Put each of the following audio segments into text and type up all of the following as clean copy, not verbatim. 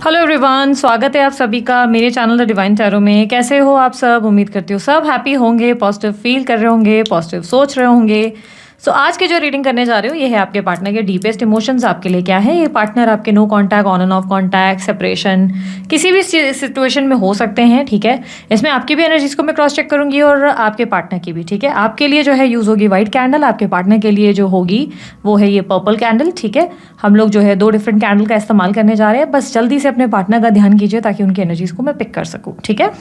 Hello everyone, स्वागत है आप सभी का मेरे चैनल द डिवाइन टैरो में। कैसे हो आप सब? उम्मीद करती हूँ सब हैप्पी होंगे, पॉजिटिव फील कर रहे होंगे, पॉजिटिव सोच रहे होंगे। सो आज के जो रीडिंग करने जा रहे हो ये है आपके पार्टनर के डीपेस्ट इमोशंस आपके लिए क्या है। ये पार्टनर आपके no contact, on and off contact, separation, किसी भी सिचुएशन में हो सकते हैं, ठीक है। इसमें आपकी भी एनर्जीज को मैं क्रॉस चेक करूंगी और आपके पार्टनर की भी, ठीक है। आपके लिए जो है यूज़ होगी वाइट कैंडल, आपके पार्टनर के लिए जो होगी वो है ये पर्पल कैंडल, ठीक है। हम लोग जो है 2 डिफरेंट कैंडल का इस्तेमाल करने जा रहे हैं। बस जल्दी से अपने पार्टनर का ध्यान कीजिए ताकि उनकी एनर्जीज को मैं पिक कर सकूँ, ठीक है।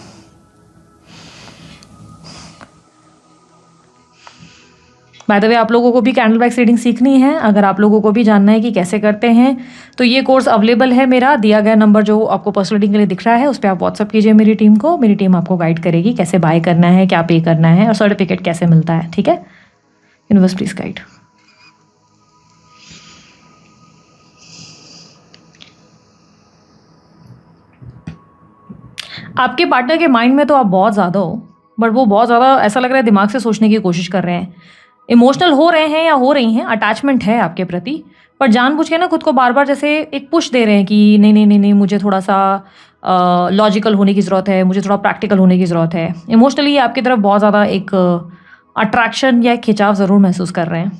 बाय द वे, आप लोगों को भी कैंडल वैक्स रीडिंग सीखनी है, अगर आप लोगों को भी जानना है कि कैसे करते हैं तो ये कोर्स अवेलेबल है। मेरा दिया गया नंबर जो आपको पर्सनल रीडिंग के लिए दिख रहा है उस पर आप व्हाट्सअप कीजिए मेरी टीम को। मेरी टीम आपको गाइड करेगी कैसे बाय करना है, क्या पे करना है और सर्टिफिकेट कैसे मिलता है, ठीक है। Universe please guide. आपके पार्टनर के माइंड में तो आप बहुत ज़्यादा हो, बट वो बहुत ज़्यादा ऐसा लग रहा है दिमाग से सोचने की कोशिश कर रहे हैं। इमोशनल हो रहे हैं या हो रही हैं, अटैचमेंट है आपके प्रति, पर जानबूझ के ना खुद को बार बार जैसे एक पुश दे रहे हैं कि नहीं नहीं नहीं नहीं, मुझे थोड़ा सा लॉजिकल होने की ज़रूरत है, मुझे थोड़ा प्रैक्टिकल होने की ज़रूरत है। इमोशनली आपकी तरफ बहुत ज़्यादा एक अट्रैक्शन या एक खिंचाव ज़रूर महसूस कर रहे हैं,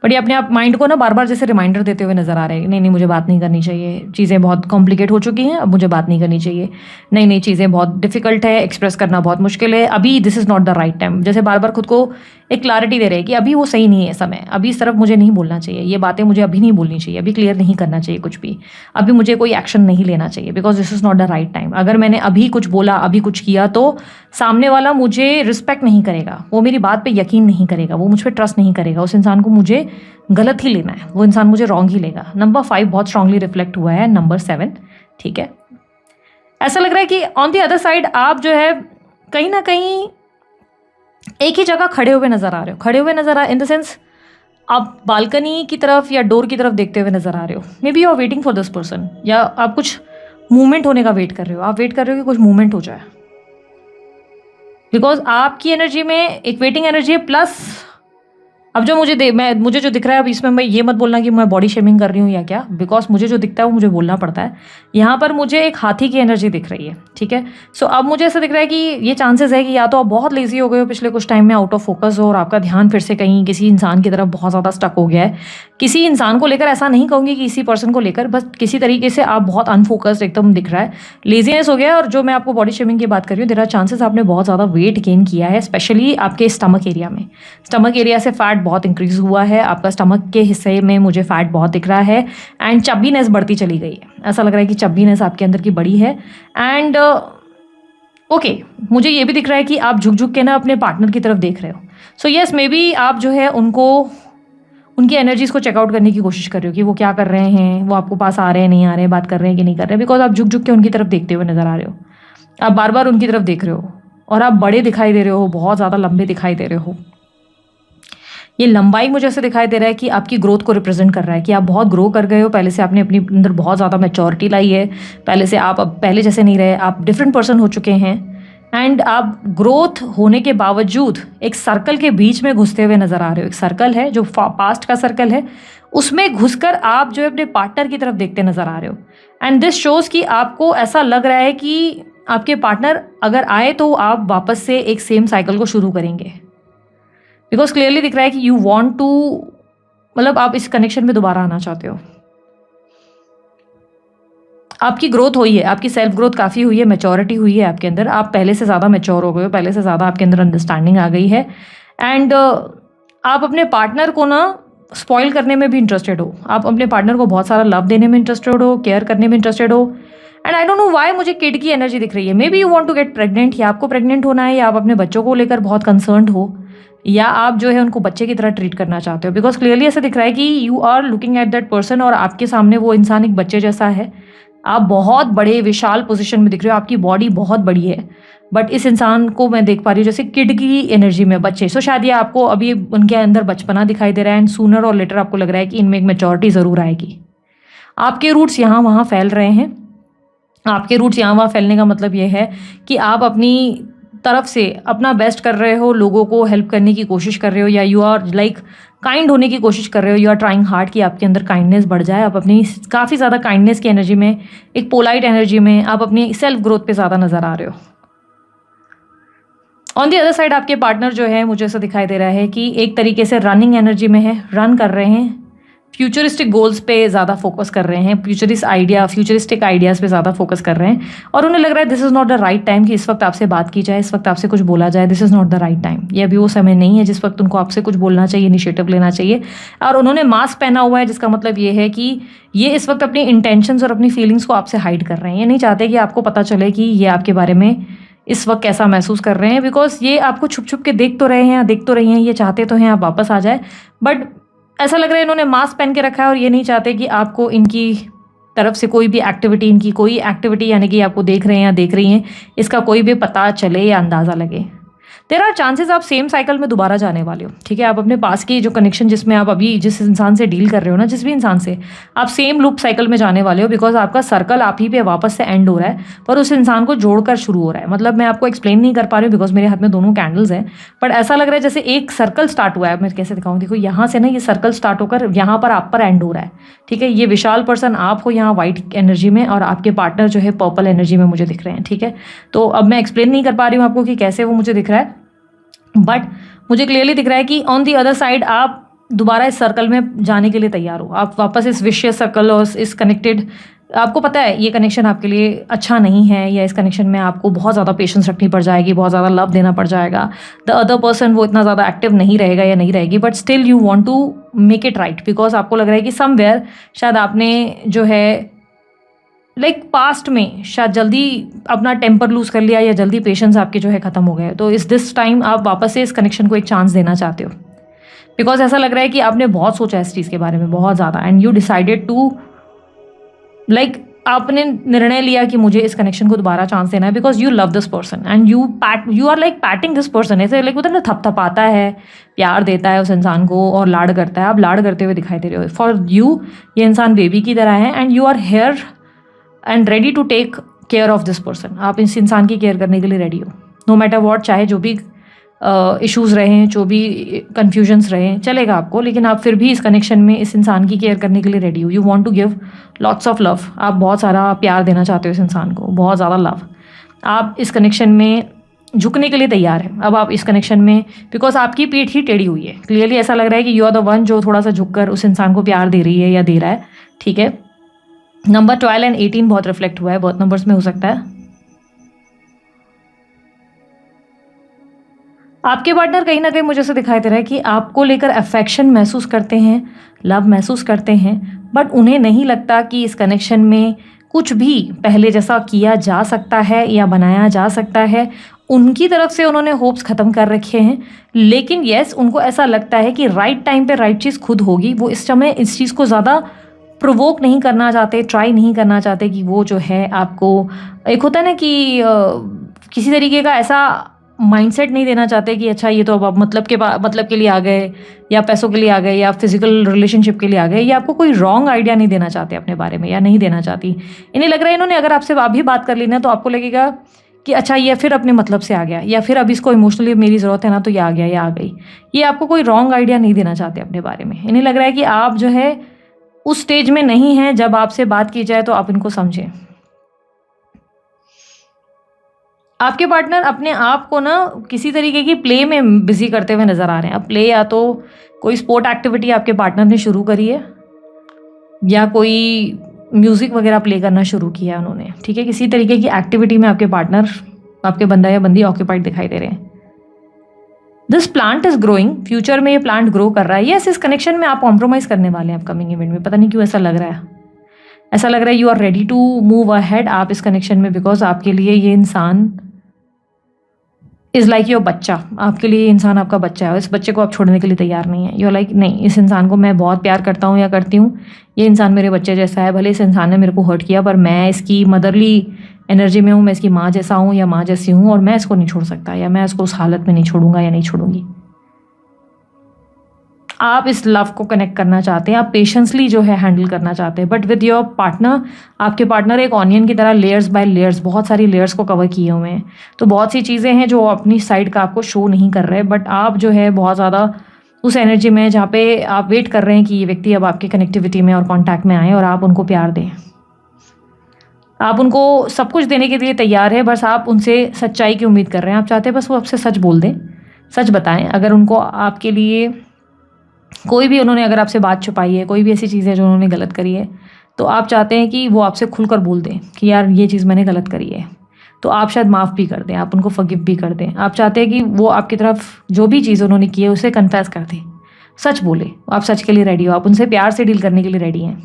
बट ये अपने आप माइंड को ना बार बार जैसे रिमाइंडर देते हुए नजर आ रहे हैं। नहीं नहीं, मुझे बात नहीं करनी चाहिए, चीज़ें बहुत कॉम्प्लिकेट हो चुकी हैं, अब मुझे बात नहीं करनी चाहिए। नहीं नहीं, चीज़ें बहुत डिफिकल्ट है, एक्सप्रेस करना बहुत मुश्किल है, अभी this is not the right time. जैसे बार बार खुद को एक क्लैरिटी दे रहे हैं कि अभी वो सही नहीं है समय, अभी इस तरफ मुझे नहीं बोलना चाहिए, ये बातें मुझे अभी नहीं बोलनी चाहिए, अभी क्लियर नहीं करना चाहिए कुछ भी, अभी मुझे कोई एक्शन नहीं लेना चाहिए because this is not the right time. अगर मैंने अभी कुछ बोला, अभी कुछ किया तो सामने वाला मुझे रिस्पेक्ट नहीं करेगा, वो मेरी बात पे यकीन नहीं करेगा, वो मुझ पर ट्रस्ट नहीं करेगा, उस इंसान को मुझे गलत ही लेना है, वो इंसान मुझे रॉन्ग ही लेगा। नंबर 5 बहुत स्ट्रांगली रिफ्लेक्ट हुआ है, नंबर 7, ठीक है। ऐसा लग रहा है कि ऑन द अदर साइड आप जो है कहीं ना कहीं एक ही जगह खड़े हुए नजर आ रहे हो, खड़े हुए नजर आ इन द सेंस आप बालकनी की तरफ या डोर की तरफ देखते हुए नजर आ रहे हो। Maybe you are waiting for this person, या आप कुछ मूवमेंट होने का वेट कर रहे हो, आप वेट कर रहे हो कि कुछ मूवमेंट हो जाए, बिकॉज आपकी एनर्जी में एक वेटिंग एनर्जी है। प्लस अब जो मुझे जो दिख रहा है, अब इसमें मैं ये मत बोलना कि मैं बॉडी शेमिंग कर रही हूँ या क्या, बिकॉज मुझे जो दिखता है वो मुझे बोलना पड़ता है। यहाँ पर मुझे एक हाथी की एनर्जी दिख रही है, ठीक है। सो अब मुझे ऐसा दिख रहा है कि ये चांसेस है कि या तो आप बहुत लेजी हो गए हो पिछले कुछ टाइम में, आउट ऑफ फोकस हो और आपका ध्यान फिर से कहीं किसी इंसान की तरफ बहुत ज़्यादा स्टक हो गया है। किसी इंसान को लेकर, ऐसा नहीं कहूँगी कि इसी पर्सन को लेकर, बस किसी तरीके से आप बहुत अनफोकस्ड एकदम दिख रहा है, लेजीनेस हो गया है। और जो मैं आपको बॉडी शेमिंग की बात कर रही हूँ, देयर आर चांसेस आपने बहुत ज़्यादा वेट गेन किया है, स्पेशली आपके स्टमक एरिया में। स्टमक एरिया से फैट बहुत इंक्रीज हुआ है, आपका स्टमक के हिस्से में मुझे फैट बहुत दिख रहा है एंड चब्बीनेस बढ़ती चली गई है। ऐसा लग रहा है कि चब्बीनेस आपके अंदर की बड़ी है। एंड ओके, मुझे ये भी दिख रहा है कि आप झुक झुक के ना अपने पार्टनर की तरफ देख रहे हो। सो यस, मे बी आप जो है उनको, उनकी एनर्जीज को चेकआउट करने की कोशिश कर रहे हो कि वो क्या कर रहे हैं, वो आपको पास आ रहे हैं, नहीं आ रहे हैं, बात कर रहे हैं कि नहीं कर रहे हैं, बिकॉज आप झुक झुक के उनकी तरफ देखते हुए नजर आ रहे हो, आप बार बार उनकी तरफ देख रहे हो और आप बड़े दिखाई दे रहे हो, बहुत ज़्यादा लंबे दिखाई दे रहे हो। ये लंबाई मुझे ऐसे दिखाई दे रहा है कि आपकी ग्रोथ को रिप्रेजेंट कर रहा है कि आप बहुत ग्रो कर गए हो, पहले से आपने अपनी अंदर बहुत ज़्यादा मैच्योरिटी लाई है, पहले से आप अब पहले जैसे नहीं रहे, आप डिफरेंट पर्सन हो चुके हैं। एंड आप ग्रोथ होने के बावजूद एक सर्कल के बीच में घुसते हुए नजर आ रहे हो। एक सर्कल है जो पास्ट का सर्कल है, उसमें घुसकर आप जो है अपने पार्टनर की तरफ देखते नजर आ रहे हो। एंड दिस शोज कि आपको ऐसा लग रहा है कि आपके पार्टनर अगर आए तो आप वापस से एक सेम साइकिल को शुरू करेंगे, बिकॉज क्लियरली दिख रहा है कि यू वॉन्ट टू, मतलब आप इस कनेक्शन में दोबारा आना चाहते हो। आपकी ग्रोथ हुई है, आपकी सेल्फ ग्रोथ काफ़ी हुई है, मैच्योरिटी हुई है आपके अंदर, आप पहले से ज़्यादा मैच्योर हो गए हो, पहले से ज़्यादा आपके अंदर अंडरस्टैंडिंग आ गई है। एंड आप अपने पार्टनर को ना स्पॉइल करने में भी इंटरेस्टेड हो, आप अपने पार्टनर को बहुत सारा लव देने में इंटरेस्टेड हो, केयर करने में इंटरेस्टेड हो। And I don't know why मुझे किड की एनर्जी दिख रही है। Maybe you want to get pregnant, या आपको प्रेग्नेंट होना है, या आप अपने बच्चों को लेकर बहुत कंसर्न्ड हो, या आप जो है उनको बच्चे की तरह ट्रीट करना चाहते हो, बिकॉज क्लियरली ऐसा दिख रहा है कि you are looking at that person और आपके सामने वो इंसान एक बच्चे जैसा है। आप बहुत बड़े विशाल पोजीशन में दिख रहे हो, आपकी बॉडी बहुत बड़ी है, बट इस इंसान को मैं देख पा रही हूँ जैसे किड की एनर्जी में, बच्चे। सो शायद ये आपको अभी उनके अंदर बचपना दिखाई दे रहा है एंड सूनर और लेटर आपको लग रहा है कि इनमें एक मैच्योरिटी ज़रूर आएगी। आपके रूट्स यहाँ वहाँ फैल रहे हैं। आपके रूट्स यहाँ वहाँ फैलने का मतलब ये है कि आप अपनी तरफ से अपना बेस्ट कर रहे हो, लोगों को हेल्प करने की कोशिश कर रहे हो, या यू आर लाइक काइंड होने की कोशिश कर रहे हो, यू आर ट्राइंग हार्ड कि आपके अंदर काइंडनेस बढ़ जाए, आप अपनी काफ़ी ज़्यादा काइंडनेस की एनर्जी में, एक पोलाइट एनर्जी में, आप अपनी सेल्फ ग्रोथ पे ज़्यादा नज़र आ रहे हो। ऑन दी अदर साइड आपके पार्टनर जो है, मुझे ऐसा दिखाई दे रहा है कि एक तरीके से रनिंग एनर्जी में है, रन कर रहे हैं, फ्यूचरिस्टिक गोल्स पे ज़्यादा फोकस कर रहे हैं, फ्यूचरिस्टिक आइडियाज़ पे ज़्यादा फोकस कर रहे हैं, और उन्हें लग रहा है this is not the right time कि इस वक्त आपसे बात की जाए, इस वक्त आपसे कुछ बोला जाए, this is not the right time. ये अभी वो समय नहीं है जिस वक्त उनको आपसे कुछ बोलना चाहिए, इनिशिएटिव लेना चाहिए। और उन्होंने मास्क पहना हुआ है, जिसका मतलब ये है कि ये इस वक्त अपनी इंटेंशंस और अपनी फीलिंग्स को आपसे हाइड कर रहे हैं। ये नहीं चाहते कि आपको पता चले कि ये आपके बारे में इस वक्त कैसा महसूस कर रहे हैं, बिकॉज ये आपको छुप छुप के देख तो रहे हैं, देख तो रही हैं, ये चाहते तो हैं आप वापस आ जाए, बट ऐसा लग रहा है इन्होंने मास्क पहन के रखा है और ये नहीं चाहते कि आपको इनकी तरफ से कोई भी एक्टिविटी, इनकी कोई एक्टिविटी, यानी कि आपको देख रहे हैं या देख रही हैं, इसका कोई भी पता चले या अंदाज़ा लगे। देयर आर चांसेस आप सेम साइकिल में दोबारा जाने वाले हो, ठीक है। आप अपने पास की जो कनेक्शन, जिसमें आप अभी जिस इंसान से डील कर रहे हो ना, जिस भी इंसान से, आप सेम लूप साइकिल में जाने वाले हो, बिकॉज आपका सर्कल आप ही पे वापस से एंड हो रहा है, पर उस इंसान को जोड़कर शुरू हो रहा है। मतलब मैं आपको एक्सप्लेन नहीं कर पा रही हूँ बिकॉज मेरे हाथ में दोनों कैंडल्स हैं, बट ऐसा लग रहा है जैसे एक सर्कल स्टार्ट हुआ है। मैं कैसे दिखाऊँ, देखो यहाँ से ना ये सर्कल स्टार्ट होकर यहाँ पर आप पर एंड हो रहा है, ठीक है। ये विशाल पर्सन आप हो यहाँ व्हाइट एनर्जी में, और आपके पार्टनर जो है पर्पल एनर्जी में मुझे दिख रहे हैं, ठीक है। तो अब मैं एक्सप्लेन नहीं कर पा रही हूँ आपको कि कैसे वो मुझे दिख रहा है, बट मुझे क्लियरली दिख रहा है कि ऑन दी अदर साइड आप दोबारा इस सर्कल में जाने के लिए तैयार हो, आप वापस इस विशियस सर्कल और इस कनेक्टेड, आपको पता है ये कनेक्शन आपके लिए अच्छा नहीं है, या इस कनेक्शन में आपको बहुत ज़्यादा पेशेंस रखनी पड़ जाएगी, बहुत ज़्यादा लव देना पड़ जाएगा, द अदर पर्सन वो इतना ज़्यादा एक्टिव नहीं रहेगा या नहीं रहेगी, but still you want to make it right, because आपको लग रहा है कि समवेयर शायद आपने जो है पास्ट में शायद जल्दी अपना टेम्पर लूज कर लिया, या जल्दी पेशेंस आपके जो है ख़त्म हो गए। तो दिस टाइम आप वापस से इस कनेक्शन को एक चांस देना चाहते हो, बिकॉज ऐसा लग रहा है कि आपने बहुत सोचा इस चीज़ के बारे में, बहुत ज़्यादा, एंड यू डिसाइडेड टू आपने निर्णय लिया कि मुझे इस कनेक्शन को दोबारा चांस देना है, because you love this person and you are patting this person, ऐसे होता है ना, थपथपाता है, प्यार देता है उस इंसान को और लाड करता है। आप लाड करते हुए दिखाई दे रहे हो। फॉर यू ये इंसान बेबी की तरह है, and you are here and ready to take care of this person. आप इस इंसान की केयर करने के लिए रेडी हो, नो मैटर वॉट, चाहे जो भी इश्यूज़ रहें, जो भी कन्फ्यूजन्स रहें, चलेगा आपको, लेकिन आप फिर भी इस कनेक्शन में इस इंसान की केयर करने के लिए रेडी हो। You want to give lots of love, आप बहुत सारा प्यार देना चाहते हो इस इंसान को, बहुत ज़्यादा लव। आप इस कनेक्शन में झुकने के लिए तैयार है। अब आप इस कनेक्शन में, बिकॉज आपकी पीठ ही टेढ़ी हुई है, क्लियरली ऐसा लग रहा है कि यू आर द वन जो थोड़ा सा झुककर उस इंसान को प्यार दे रही है या दे रहा है, ठीक है। नंबर 12 एंड 18 बहुत रिफ्लेक्ट हुआ है, बहुत नंबर्स में हो सकता है। आपके पार्टनर कहीं ना कहीं मुझे ऐसा दिखाई दे रहा है कि आपको लेकर अफेक्शन महसूस करते हैं, लव महसूस करते हैं, बट उन्हें नहीं लगता कि इस कनेक्शन में कुछ भी पहले जैसा किया जा सकता है या बनाया जा सकता है। उनकी तरफ से उन्होंने होप्स ख़त्म कर रखे हैं, लेकिन येस उनको ऐसा लगता है कि राइट टाइम पे राइट चीज़ खुद होगी। वो इस समय इस चीज़ को ज़्यादा प्रोवोक नहीं करना चाहते, ट्राई नहीं करना चाहते कि वो जो है आपको, एक होता है ना कि किसी तरीके का ऐसा माइंडसेट नहीं देना चाहते कि अच्छा ये तो अब आप मतलब के लिए आ गए, या पैसों के लिए आ गए, या फिजिकल रिलेशनशिप के लिए आ गए, या आपको कोई रॉन्ग आइडिया नहीं देना चाहते अपने बारे में, या नहीं देना चाहती। इन्हें लग रहा है इन्होंने अगर आपसे अभी बात कर ली ना, तो आपको लगेगा कि अच्छा ये फिर अपने मतलब से आ गया, या फिर अब इसको इमोशनली मेरी ज़रूरत है ना, तो ये आ गया या आ गई। ये आपको कोई रॉन्ग आइडिया नहीं देना चाहते अपने बारे में। इन्हें लग रहा है कि आप जो है उस स्टेज में नहीं हैं जब आपसे बात की जाए तो आप इनको समझें। आपके पार्टनर अपने आप को ना किसी तरीके की प्ले में बिजी करते हुए नज़र आ रहे हैं। अब प्ले या तो कोई स्पोर्ट एक्टिविटी आपके पार्टनर ने शुरू करी है, या कोई म्यूज़िक वगैरह प्ले करना शुरू किया है उन्होंने, ठीक है। किसी तरीके की एक्टिविटी में आपके पार्टनर, आपके बंदा या बंदी ऑक्यूपाइड दिखाई दे रहे हैं। This plant is growing, future में ये प्लांट ग्रो कर रहा है। यस, इस कनेक्शन में आप कॉम्प्रोमाइज़ करने वाले हैं अपकमिंग इवेंट में, पता नहीं क्यों ऐसा लग रहा है। ऐसा लग रहा है you are ready to move ahead आप इस कनेक्शन में, बिकॉज आपके लिए ये इंसान इज़ लाइक योर बच्चा। आपके लिए ये इंसान आपका बच्चा है, इस बच्चे को आप छोड़ने के लिए तैयार नहीं है। यू आर लाइक नहीं, इस इंसान को मैं बहुत प्यार करता हूँ या करती हूँ, ये इंसान मेरे बच्चे जैसा है। भले इस इंसान ने मेरे को हर्ट किया, पर मैं इसकी मदरली एनर्जी में हूँ, मैं इसकी माँ जैसा हूँ या माँ जैसी हूँ, और मैं इसको नहीं छोड़ सकता, या मैं इसको उस हालत में नहीं छोड़ूंगा या नहीं छोड़ूंगी। आप इस लव को कनेक्ट करना चाहते हैं, आप पेशेंसली जो है हैंडल करना चाहते हैं, बट विद योर पार्टनर, आपके पार्टनर एक ऑनियन की तरह लेयर्स बाय लेयर्स, बहुत सारी लेयर्स को कवर किए हुए हैं। तो बहुत सी चीज़ें हैं जो अपनी साइड का आपको शो नहीं कर रहे, बट आप जो है बहुत ज़्यादा उस एनर्जी में जहाँ पे आप वेट कर रहे हैं कि ये व्यक्ति अब आपके कनेक्टिविटी में और कांटेक्ट में आए और आप उनको प्यार दें। आप उनको सब कुछ देने के लिए तैयार है, बस आप उनसे सच्चाई की उम्मीद कर रहे हैं। आप चाहते हैं बस वो आपसे सच बोल दें, सच बताएं। अगर उनको आपके लिए कोई भी उन्होंने अगर आपसे बात छुपाई है, कोई भी ऐसी चीज़ है जो उन्होंने गलत करी है, तो आप चाहते हैं कि वो आपसे खुलकर बोल दें कि यार ये चीज़ मैंने गलत करी है। तो आप शायद माफ़ भी कर दें, आप उनको फॉरगिव भी कर दें। आप चाहते हैं कि वो आपकी तरफ जो भी चीज़ उन्होंने की है उसे कन्फेस कर दें, सच बोले। आप सच के लिए रेडी हो, आप उनसे प्यार से डील करने के लिए रेडी हैं।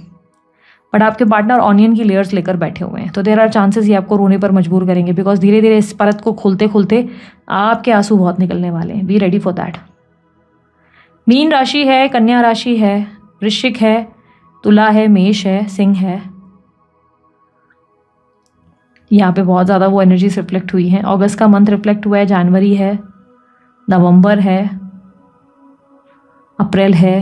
बट आपके पार्टनर ऑनियन की लेयर्स लेकर बैठे हुए हैं, तो देयर आर चांसेस ये आपको रोने पर मजबूर करेंगे, बिकॉज धीरे धीरे इस परत को खोलते खोलते आपके आंसू बहुत निकलने वाले हैं। Be ready for that. Mean राशि है, कन्या राशि है, वृश्चिक है, तुला है, मेष है, सिंह है। यहाँ पे बहुत ज़्यादा वो एनर्जीज रिफ्लेक्ट हुई हैं। अगस्त का मंथ रिफ्लेक्ट हुआ है, जनवरी है, नवंबर है, अप्रैल है।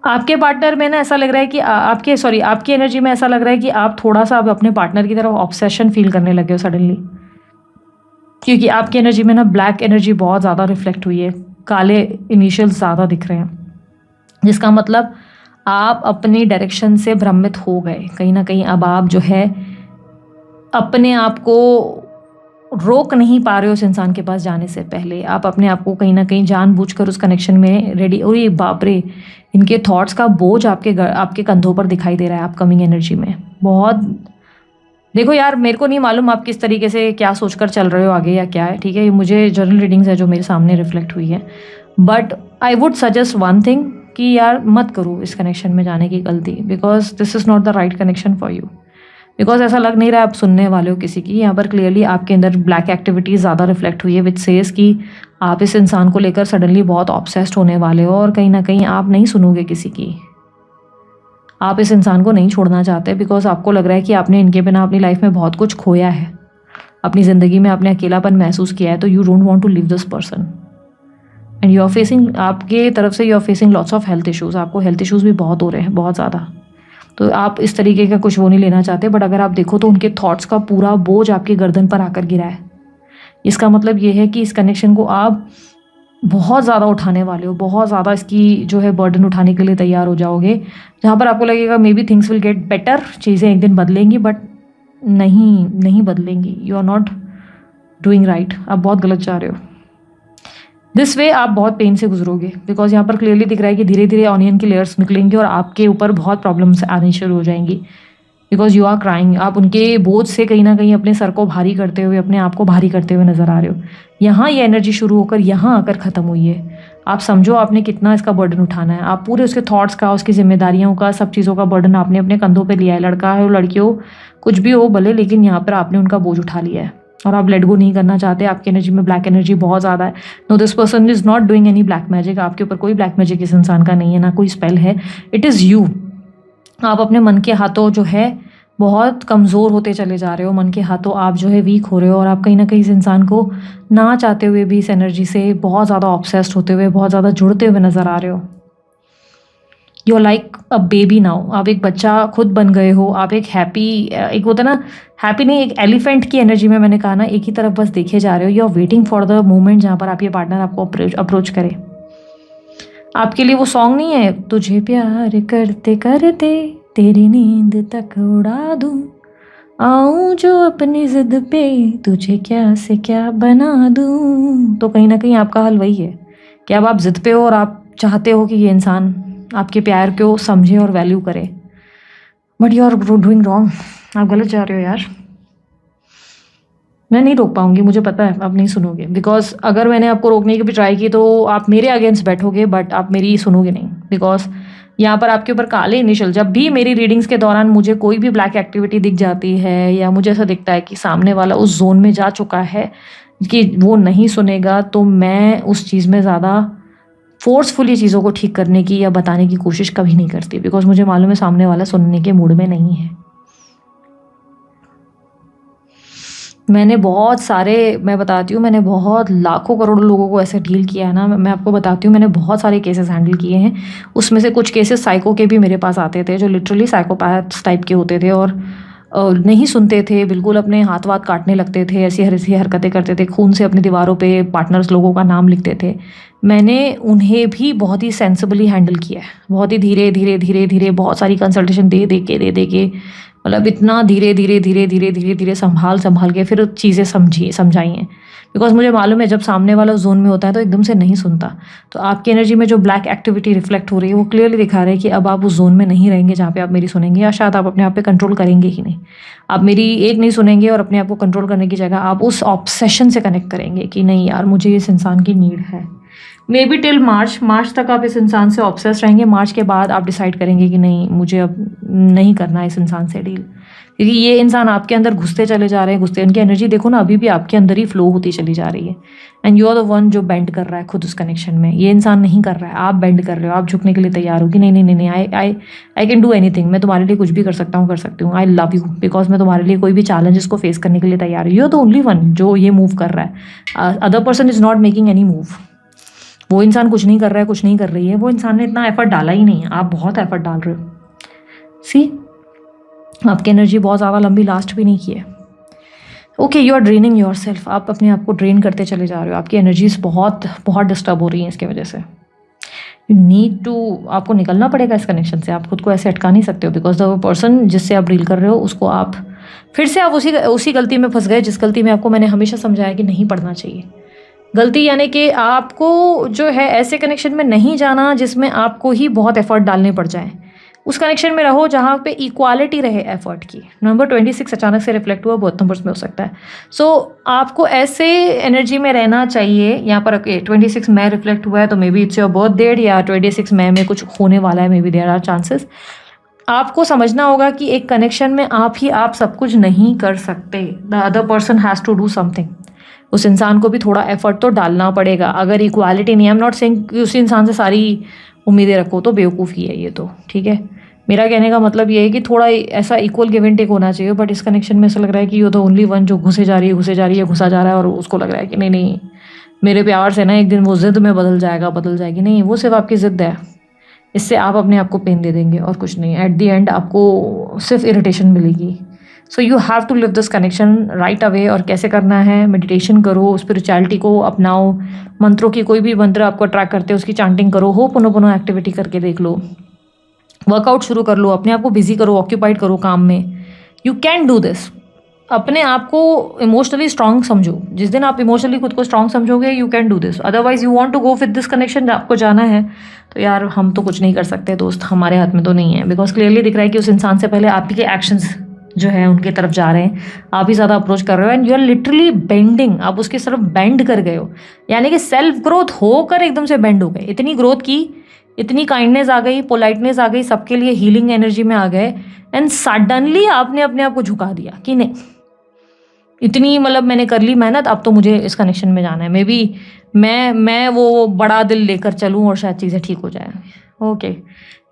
आपके पार्टनर में ना ऐसा लग रहा है कि आपकी एनर्जी में ऐसा लग रहा है कि आप थोड़ा सा अब अपने पार्टनर की तरफ ऑब्सेशन फील करने लगे हो सडनली, क्योंकि आपकी एनर्जी में ना ब्लैक एनर्जी बहुत ज़्यादा रिफ्लेक्ट हुई है। काले इनिशियल्स ज़्यादा दिख रहे हैं, जिसका मतलब आप अपनी डायरेक्शन से भ्रमित हो गए कहीं ना कहीं। अब आप जो है अपने आप को रोक नहीं पा रहे हो उस इंसान के पास जाने से पहले। आप अपने आप को कहीं ना कहीं जानबूझकर उस कनेक्शन में रेडी। और ये बाप रे, इनके थॉट्स का बोझ आपके कंधों पर दिखाई दे रहा है अपकमिंग एनर्जी में बहुत। देखो यार, मेरे को नहीं मालूम आप किस तरीके से क्या सोचकर चल रहे हो आगे या क्या है, ठीक है। ये मुझे जर्नल रीडिंग्स है जो मेरे सामने रिफ्लेक्ट हुई है। But I would suggest one thing कि यार मत करो इस कनेक्शन में जाने की गलती, because this is not the right connection for you. Because ऐसा लग नहीं रहा है आप सुनने वाले हो किसी की। यहाँ पर क्लियरली आपके अंदर ब्लैक एक्टिविटी ज़्यादा रिफ्लेक्ट हुई है, विच सेज कि आप इस इंसान को लेकर सडनली बहुत ऑब्सेस्ड होने वाले हो और कहीं ना कहीं आप नहीं सुनोगे किसी की। आप इस इंसान को नहीं छोड़ना चाहते, बिकॉज आपको लग रहा है कि आपने इनके बिना अपनी लाइफ में बहुत कुछ खोया है, अपनी ज़िंदगी में आपने अकेलापन महसूस किया है। तो you don't want to leave this person and you are facing, आपके तरफ से you are facing lots of health issues. आपको हेल्थ इशूज़ भी बहुत हो रहे हैं, बहुत ज़्यादा। तो आप इस तरीके का कुछ वो नहीं लेना चाहते। बट अगर आप देखो तो उनके थॉट्स का पूरा बोझ आपकी गर्दन पर आकर गिरा है। इसका मतलब ये है कि इस कनेक्शन को आप बहुत ज़्यादा उठाने वाले हो, बहुत ज़्यादा इसकी जो है बर्डन उठाने के लिए तैयार हो जाओगे, जहाँ पर आपको लगेगा may be things will get better, चीज़ें एक दिन बदलेंगी, बट नहीं बदलेंगी। You are not doing right, आप बहुत गलत जा रहे हो। दिस वे आप बहुत पेन से गुजरोगे, बिकॉज यहाँ पर क्लियरली दिख रहा है कि धीरे धीरे ऑनियन की लेयर्स निकलेंगी और आपके ऊपर बहुत प्रॉब्लम्स आनी शुरू हो जाएंगी, बिकॉज यू आर क्राइंग। आप उनके बोझ से कहीं ना कहीं अपने सर को भारी करते हुए, अपने आप को भारी करते हुए नजर आ रहे हो। यहाँ ये एनर्जी शुरू होकर यहाँ आकर ख़त्म हुई है। आप समझो आपने कितना इसका बर्डन उठाना है। आप पूरे उसके थॉट्स का, उसकी जिम्मेदारियों का, सब चीज़ों का बर्डन आपने अपने कंधों पर लिया है। लड़का हो, लड़की हो, कुछ भी हो भले, लेकिन यहाँ पर आपने उनका बोझ उठा लिया है और आप लेट गो नहीं करना चाहते। आपकी एनर्जी में ब्लैक एनर्जी बहुत ज़्यादा है। No, this person is not doing any black magic. आपके ऊपर कोई ब्लैक मैजिक इस इंसान का नहीं है, ना कोई स्पेल है। It is you. आप अपने मन के हाथों जो है बहुत कमज़ोर होते चले जा रहे हो। मन के हाथों आप जो है वीक हो रहे हो और आप कहीं ना कहीं इस इंसान को ना चाहते हुए भी इस एनर्जी से बहुत ज़्यादा ऑब्सेस्ड होते हुए, बहुत ज़्यादा जुड़ते हुए नज़र आ रहे हो। You are like a baby now. आप एक बच्चा खुद बन गए हो। आप एक हैप्पी, एक होता ना हैप्पी नहीं, एक एलिफेंट की एनर्जी में मैंने कहा ना, एक ही तरफ बस देखे जा रहे हो। You are waiting for the moment जहाँ पर आपके पार्टनर आपको अप्रोच करे। आपके लिए वो सॉन्ग नहीं है, तुझे प्यार करते करते तेरी नींद तक उड़ा दूं, आऊं जो अपनी जिद पे तुझे क्या से क्या बना दूं। तो कहीं ना कहीं आपका हल वही है कि अब आप जिद पे हो और आप चाहते हो कि ये इंसान आपके प्यार को समझे और वैल्यू करे, but you are doing wrong. आप गलत जा रहे हो यार। मैं नहीं रोक पाऊंगी, मुझे पता है आप नहीं सुनोगे, बिकॉज अगर मैंने आपको रोकने की भी ट्राई की तो आप मेरे अगेंस्ट बैठोगे, बट आप मेरी सुनोगे नहीं। बिकॉज यहाँ पर आपके ऊपर काले इनिशियल, जब भी मेरी रीडिंग्स के दौरान मुझे कोई भी ब्लैक एक्टिविटी दिख जाती है या मुझे ऐसा दिखता है कि सामने वाला उस जोन में जा चुका है कि वो नहीं सुनेगा, तो मैं उस चीज़ में ज़्यादा फोर्सफुली चीज़ों को ठीक करने की या बताने की कोशिश कभी नहीं करती, बिकॉज मुझे मालूम है सामने वाला सुनने के मूड में नहीं है। मैंने बहुत सारे, मैं बताती हूँ, मैंने बहुत लाखों करोड़ों लोगों को ऐसे डील किया है ना। मैं आपको बताती हूँ, मैंने बहुत सारे केसेस हैंडल किए हैं। उसमें से कुछ केसेस साइको के भी मेरे पास आते थे, जो लिटरली साइकोपैथ्स टाइप के होते थे। और नहीं सुनते थे, बिल्कुल अपने हाथ वाथ काटने लगते थे, ऐसी हरकतें करते थे, खून से अपनी दीवारों पे पार्टनर्स लोगों का नाम लिखते थे। मैंने उन्हें भी बहुत ही सेंसिबली हैंडल किया है, बहुत ही धीरे धीरे धीरे धीरे, बहुत सारी कंसल्टेशन दे के, मतलब इतना धीरे धीरे धीरे धीरे धीरे धीरे संभाल के फिर चीज़ें समझाई हैं। बिकॉज मुझे मालूम है जब सामने वाला जोन में होता है तो एकदम से नहीं सुनता। तो आपकी एनर्जी में जो ब्लैक एक्टिविटी रिफ्लेक्ट हो रही है वो क्लियरली दिखा रहा है कि अब आप उस जोन में नहीं रहेंगे जहाँ पे आप मेरी सुनेंगे, या शायद आप अपने आप पे कंट्रोल करेंगे ही नहीं। आप मेरी एक नहीं सुनेंगे और अपने आप को कंट्रोल करने की जगह आप उस ऑब्सेशन से कनेक्ट करेंगे कि नहीं यार, मुझे इस इंसान की नीड है। मे बी टिल मार्च तक आप इस इंसान से ऑब्सेस रहेंगे। मार्च के बाद आप डिसाइड करेंगे कि नहीं, मुझे अब नहीं करना है इस इंसान से डील, क्योंकि ये इंसान आपके अंदर घुसते चले जा रहे हैं, उनकी एनर्जी देखो ना, अभी भी आपके अंदर ही फ्लो होती चली जा रही है। And you are the one जो बेंड कर रहा है खुद उस कनेक्शन में। ये इंसान नहीं कर रहा है, आप बेंड कर रहे हो, आप झुकने के लिए तैयार हो कि नहीं नहीं नहीं, आई कैन डू एनीथिंग, मैं तुम्हारे लिए कुछ भी कर सकता हूँ, कर सकती हूँ, आई लव यू, बिकॉज मैं तुम्हारे लिए कोई भी चैलेंजेस को फेस करने के लिए तैयार हूँ। You are the only one जो ये मूव कर रहा है। Other person is not making any move. वो इंसान कुछ नहीं कर रहा है, कुछ नहीं कर रही है, वो इंसान ने इतना एफर्ट डाला ही नहीं है, आप बहुत एफर्ट डाल रहे हो। सी, आपकी एनर्जी बहुत ज़्यादा लंबी लास्ट भी नहीं की है। Okay, you are draining yourself, आप अपने आप को ड्रेन करते चले जा रहे हो, आपकी एनर्जीज बहुत बहुत डिस्टर्ब हो रही हैं इसके वजह से। यू नीड टू, आपको निकलना पड़ेगा इस कनेक्शन से, आप खुद को ऐसे अटका नहीं सकते हो। बिकॉज द पर्सन जिससे आप डील कर रहे हो उसको आप फिर से आप उसी गलती में फंस गए जिस गलती में आपको मैंने हमेशा समझाया कि नहीं पढ़ना चाहिए। गलती यानी कि आपको जो है ऐसे कनेक्शन में नहीं जाना जिसमें आपको ही बहुत एफर्ट डालने पड़ जाए। उस कनेक्शन में रहो जहाँ पे इक्वालिटी रहे एफर्ट की। नंबर 26 अचानक से रिफ्लेक्ट हुआ, बहुत नंबर्स में हो सकता है। सो आपको ऐसे एनर्जी में रहना चाहिए। यहाँ पर 26 में रिफ्लेक्ट हुआ है तो maybe it's your birth date, या 26 में कुछ होने वाला है, maybe there are chances. आपको समझना होगा कि एक कनेक्शन में आप सब कुछ नहीं कर सकते। The other person has to do something. उस इंसान को भी थोड़ा एफर्ट तो डालना पड़ेगा। अगर इक्वालिटी नहीं, आई एम नॉट सेइंग कि उस इंसान से सारी उम्मीदें रखो, तो बेवकूफ़ी है ये तो, ठीक है। मेरा कहने का मतलब ये है कि थोड़ा ऐसा इक्वल गिव एंड टेक होना चाहिए। बट इस कनेक्शन में ऐसा लग रहा है कि यू द ओनली वन जो घुसे जा रही है, घुसा जा रहा है, और उसको लग रहा है कि नहीं नहीं, मेरे प्यार से ना एक दिन वो ज़िद में बदल जाएगी। नहीं, वो सिर्फ आपकी ज़िद है, इससे आप अपने आप को पेन दे देंगे और कुछ नहीं। एट द एंड आपको सिर्फ इरिटेशन मिलेगी। So you have to leave this connection right away. और कैसे करना है? मेडिटेशन करो, स्पिरिचुअलिटी को अपनाओ, मंत्रों की कोई भी मंत्र आपको अट्रैक्ट करते हैं उसकी चांटिंग करो, हो पुनः एक्टिविटी करके देख लो, वर्कआउट शुरू कर लो, अपने आप को बिजी करो, ऑक्यूपाइड करो काम में। You can do this. अपने आप को इमोशनली स्ट्रांग समझो। जिस दिन आप इमोशनली खुद को स्ट्रांग समझोगे, you can do this. Otherwise you want to go with this connection, आपको जाना है तो यार हम तो कुछ नहीं कर सकते दोस्त, हमारे हाथ में तो नहीं है। बिकॉज क्लियरली दिख रहा है कि उस इंसान से पहले आपके एक्शंस जो है उनकी तरफ जा रहे हैं, आप ही ज़्यादा अप्रोच कर रहे हो, and you are literally bending. आप उसकी तरफ बेंड कर गए हो, यानी कि सेल्फ ग्रोथ होकर एकदम से बेंड हो गए। इतनी ग्रोथ की, इतनी काइंडनेस आ गई, पोलाइटनेस आ गई, सबके लिए हीलिंग एनर्जी में आ गए, एंड सडनली आपने अपने आप को झुका दिया कि नहीं, इतनी मतलब मैंने कर ली मेहनत, अब तो मुझे इस कनेक्शन में जाना है। मे बी मैं वो बड़ा दिल लेकर चलूँ और शायद चीज़ें ठीक हो जाए। Okay,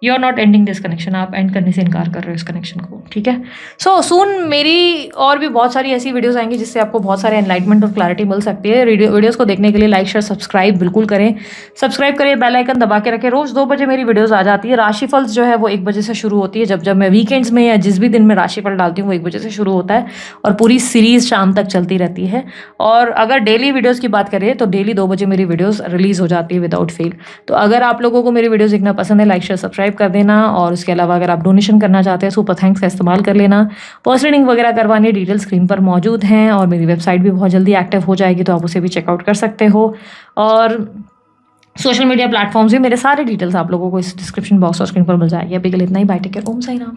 you are not ending this connection, आप एंड करने से इनकार कर रहे हो इस कनेक्शन को, ठीक है। सो सून मेरी और भी बहुत सारी ऐसी वीडियोस आएंगी जिससे आपको बहुत सारे एनलाइटमेंट और क्लैरिटी मिल सकती है। वीडियोस को देखने के लिए लाइक शेयर सब्सक्राइब बिल्कुल करें, सब्सक्राइब करें, बेल आइकन दबा के रखें। रोज़ 2 बजे मेरी वीडियोस आ जाती है। राशिफल जो है वो 1 बजे से शुरू होती है। जब मैं वीकेंड्स में या जिस भी दिन मैं राशिफल डालती हूँ वो 1 बजे से शुरू होता है और पूरी सीरीज शाम तक चलती रहती है। और अगर डेली वीडियोज़ की बात करें तो डेली 2 बजे मेरी वीडियोज़ रिलीज़ हो जाती है विदाउट फेल। तो अगर आप लोगों को मेरी वीडियोज़ देखना पसंद है, लाइक शेयर सब्सक्राइब कर देना। और उसके अलावा अगर आप डोनेशन करना चाहते हैं, सुपर थैंक्स का इस्तेमाल कर लेना। पर्सनलिंग वगैरह करवानी, डिटेल स्क्रीन पर मौजूद हैं। और मेरी वेबसाइट भी बहुत जल्दी एक्टिव हो जाएगी, तो आप उसे भी चेकआउट कर सकते हो। और सोशल मीडिया प्लेटफॉर्म्स भी, मेरे सारे डिटेल्स आप लोगों को इस डिस्क्रिप्शन बॉक्स और स्क्रीन पर मिल जाएगी। अभी के लिए इतना ही। बाय, टेक केयर, ओम साई राम।